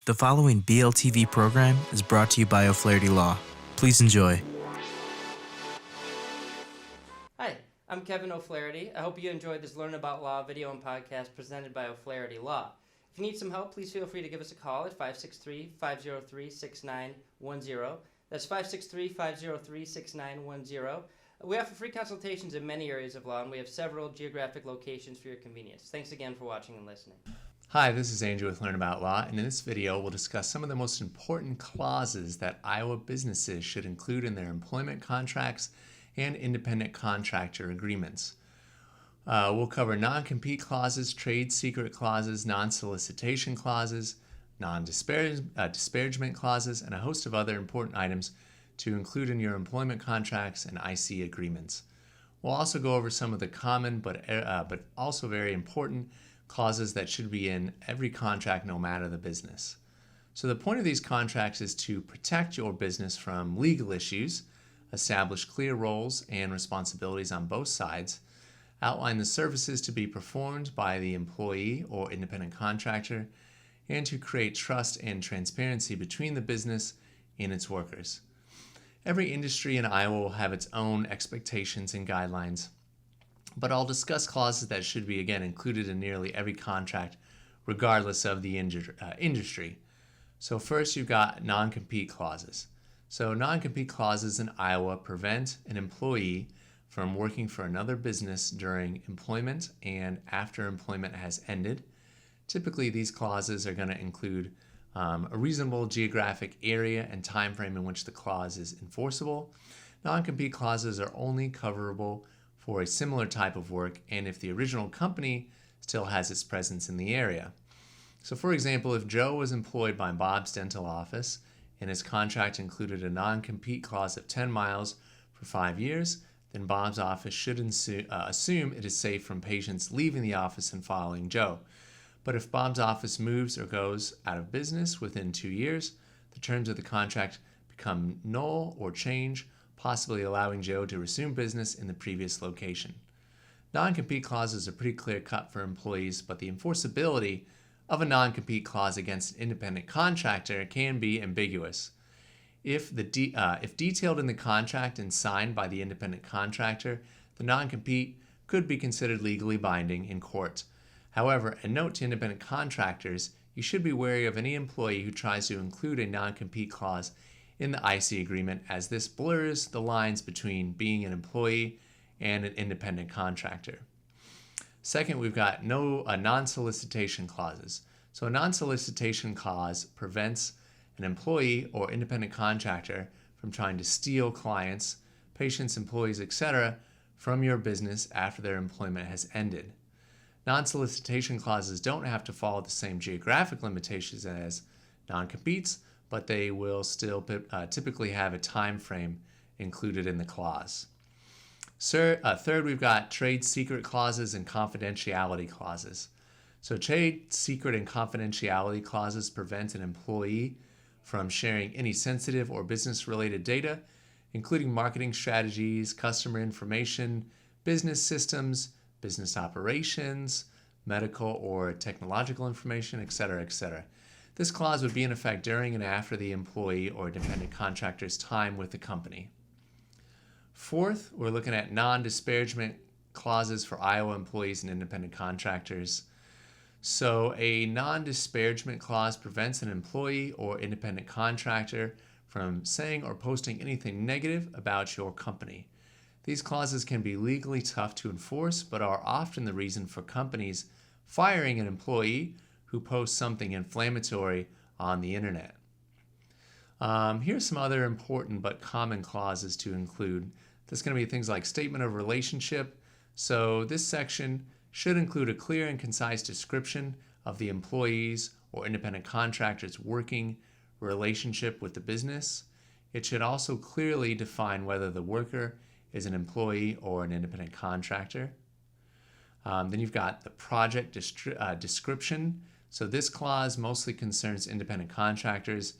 The following BLTV program is brought to you by O'Flaherty Law. Please enjoy. Hi, I'm Kevin O'Flaherty. I hope you enjoyed this Learn About Law video and podcast presented by O'Flaherty Law. If you need some help, please feel free to give us a call at 563-503-6910. That's 563-503-6910. We offer free consultations in many areas of law, and we have several geographic locations for your convenience. Thanks again for watching and listening. Hi, this is Andrew with Learn About Law, and in this video we'll discuss some of the most important clauses that Iowa businesses should include in their employment contracts and independent contractor agreements. We'll cover non-compete clauses, trade secret clauses, non-solicitation clauses, non-disparagement clauses, and a host of other important items to include in your employment contracts and IC agreements. We'll also go over some of the common but also very important clauses that should be in every contract no matter the business. So the point of these contracts is to protect your business from legal issues, establish clear roles and responsibilities on both sides, outline the services to be performed by the employee or independent contractor, and to create trust and transparency between the business and its workers. Every industry in Iowa will have its own expectations and guidelines, but I'll discuss clauses that should be, again, included in nearly every contract, regardless of the industry. So first, you've got non-compete clauses. So non-compete clauses in Iowa prevent an employee from working for another business during employment and after employment has ended. Typically, these clauses are going to include a reasonable geographic area and time frame in which the clause is enforceable. Non-compete clauses are only coverable for a similar type of work and if the original company still has its presence in the area. So for example, if Joe was employed by Bob's dental office and his contract included a non-compete clause of 10 miles for 5 years, then Bob's office should assume it is safe from patients leaving the office and following Joe. But if Bob's office moves or goes out of business within 2 years, the terms of the contract become null or change, possibly allowing Joe to resume business in the previous location. Non-compete clauses are pretty clear-cut for employees, but the enforceability of a non-compete clause against an independent contractor can be ambiguous. If detailed in the contract and signed by the independent contractor, the non-compete could be considered legally binding in court. However, a note to independent contractors, you should be wary of any employee who tries to include a non-compete clause in the IC agreement, as this blurs the lines between being an employee and an independent contractor. Second, we've got non-solicitation clauses. So a non-solicitation clause prevents an employee or independent contractor from trying to steal clients, patients, employees, etc. from your business after their employment has ended. Non-solicitation clauses don't have to follow the same geographic limitations as non-competes, but they will still typically have a time frame included in the clause. Third, we've got trade secret clauses and confidentiality clauses. So trade secret and confidentiality clauses prevent an employee from sharing any sensitive or business-related data, including marketing strategies, customer information, business systems, business operations, medical or technological information, etc., etc. This clause would be in effect during and after the employee or independent contractor's time with the company. Fourth, we're looking at non-disparagement clauses for Iowa employees and independent contractors. So a non-disparagement clause prevents an employee or independent contractor from saying or posting anything negative about your company. These clauses can be legally tough to enforce, but are often the reason for companies firing an employee who posts something inflammatory on the internet. Here's some other important but common clauses to include. There's going to be things like statement of relationship. So this section should include a clear and concise description of the employee's or independent contractor's working relationship with the business. It should also clearly define whether the worker is an employee or an independent contractor. Then you've got the project description. So this clause mostly concerns independent contractors.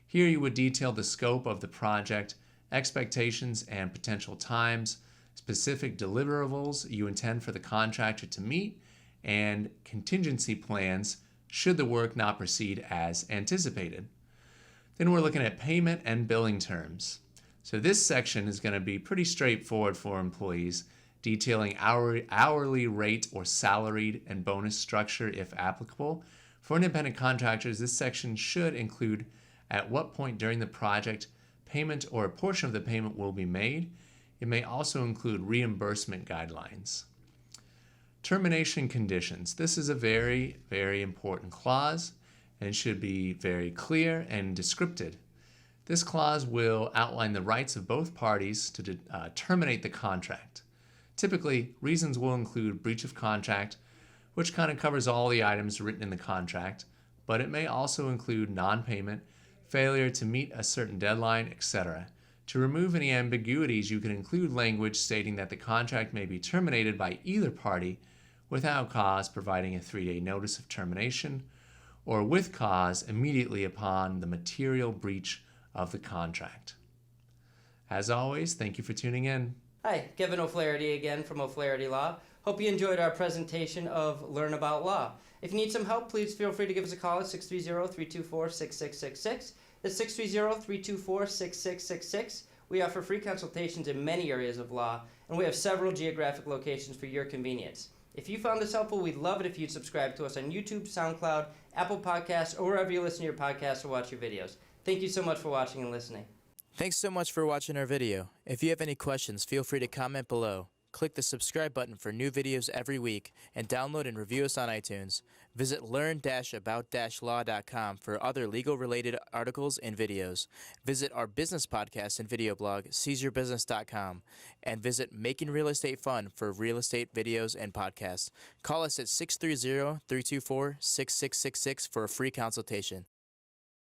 Here you would detail the scope of the project, expectations and potential times, specific deliverables you intend for the contractor to meet, and contingency plans should the work not proceed as anticipated. Then we're looking at payment and billing terms. So this section is going to be pretty straightforward for employees, detailing hourly rate or salaried and bonus structure if applicable. For independent contractors, this section should include at what point during the project payment or a portion of the payment will be made. It may also include reimbursement guidelines. Termination conditions. This is a very, very important clause and should be very clear and descriptive. This clause will outline the rights of both parties to terminate the contract. Typically, reasons will include breach of contract, which kind of covers all the items written in the contract, but it may also include non-payment, failure to meet a certain deadline, etc. To remove any ambiguities, you can include language stating that the contract may be terminated by either party without cause, providing a 3-day notice of termination, or with cause immediately upon the material breach of the contract. As always, thank you for tuning in. Hi, Kevin O'Flaherty again from O'Flaherty Law. Hope you enjoyed our presentation of Learn About Law. If you need some help, please feel free to give us a call at 630-324-6666. That's 630-324-6666. We offer free consultations in many areas of law, and we have several geographic locations for your convenience. If you found this helpful, we'd love it if you'd subscribe to us on YouTube, SoundCloud, Apple Podcasts, or wherever you listen to your podcasts or watch your videos. Thank you so much for watching and listening. Thanks so much for watching our video. If you have any questions, feel free to comment below. Click the subscribe button for new videos every week, and download and review us on iTunes. Visit learn-about-law.com for other legal-related articles and videos. Visit our business podcast and video blog, seizeyourbusiness.com, and visit Making Real Estate Fun for real estate videos and podcasts. Call us at 630-324-6666 for a free consultation.